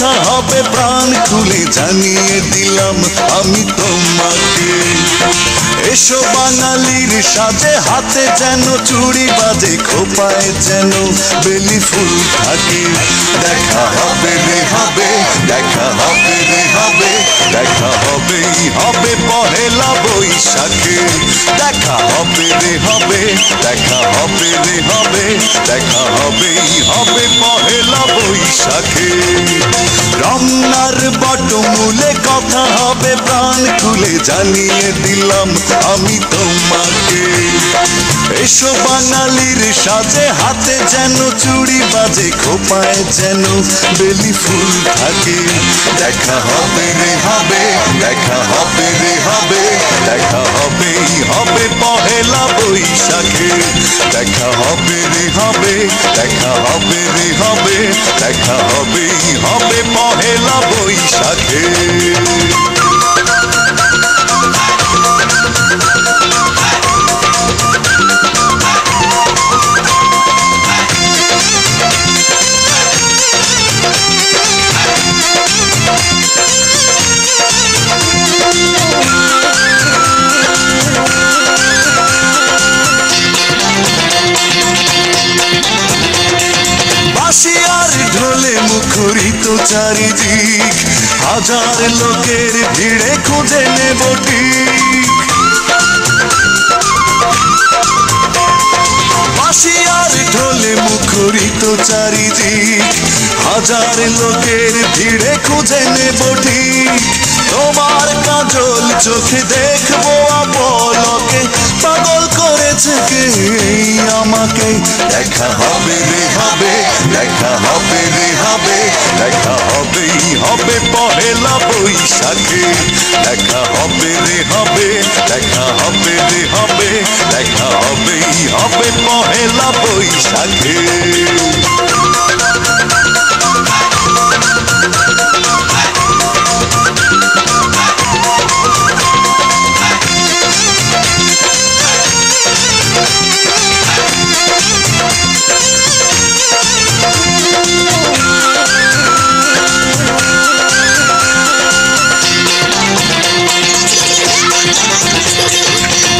কথা হবে প্রাণ খুলে জানিয়ে দিলাম আমি তোমাকে। এসো বাঙালির সাজে, হাতে যেন চুড়ি বাজে, খোপায় যেন বেলি ফুল থাকে। দেখা হবে রে হবে, দেখা হবে রে হবে, দেখা হবেই হবে পহেলা বৈশাখে। দেখা হবে রে হবে, দেখা হবে রে হবে, দেখা হবেই হবে পহেলা বৈশাখে। রমনার বটমূলে কথা হবে প্রাণ খুলে জানিয়ে দিলাম আমি তোমাকে। এসো বাঙালির সাজে, হাতে যেন চুড়ি বাজে, খোপায় যেন বেলি ফুল থাকে। দেখা হবে রে হবে, দেখা হবে রে হবে, দেখা হবেই হবে পহেলা বৈশাখে। দেখা হবে রে হবে, দেখা হবে রে হবে, দেখা হবেই হবে পহেলা বৈশাখে। বাঁশিয়ার ঢোলে মুখরিত চারিদিক, হাজার লোকের ভিড়ে খুঁজে নেব ঠিক। বাঁশিয়ার ঢোলে মুখরিত চারিদিক, হাজার লোকের ভিড়ে খুঁজে নেব ঠিক। তোমার কাজল চোখে দেখবো আপলকে, পাগল করেছে কে আমাকে। দেখা হবে রে হবে, দেখা হবে রে হবে, দেখা হবেই হবে পহেলা বৈশাখে। দেখা হবে রে হবে, দেখা হবে রে হবে, দেখা হবেই হবে পহেলা বৈশাখে।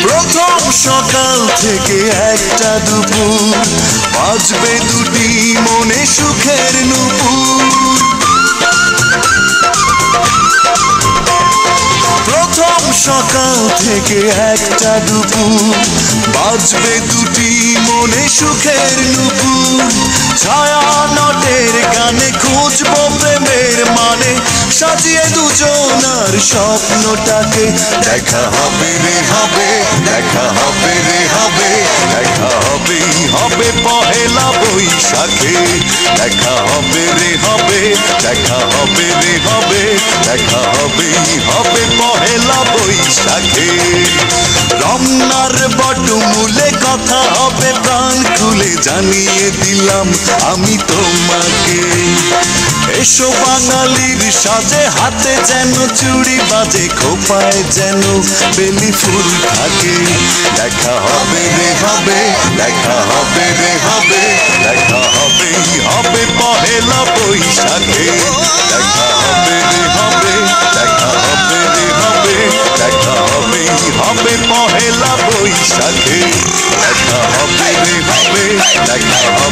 প্রথম সকাল থেকে একটা দুপুর, বাজবে দুটি মনে সুখের নুপুর। প্রথম সকাল থেকে একটা দুপুর, বাজবে দুটি মনে সুখের নুপুর। ছায়া নটের গানে খুঁজবো প্রেমের মানে, সাজিয়ে দুজনার স্বপ্নটাকে। দেখা হবে রে হবে, দেখা হবে রে হবে, দেখা হবেই হবে পহেলা বৈশাখে। দেখা হবে রে হবে, দেখা হবে রে হবে, দেখা হবেই হবে পহেলা বৈশাখে। রমনার বটমূলে কথা হবে প্রাণ খুলে জানিয়ে দিলাম আমি তোমাকে। এসো বাঙালির সাজে, হাতে যেন চুড়ি বাজে, খোপায় যেন বেলি ফুল থাকে। দেখা হবে রে হবে, দেখা হবে রে হবে, দেখা হবেই হবে পহেলা বৈশাখে। দেখা হবে রে হবে, দেখা হবে রে হবে, দেখা হবেই হবে পহেলা বৈশাখে। দেখা হবে রে হবে, দেখা হবে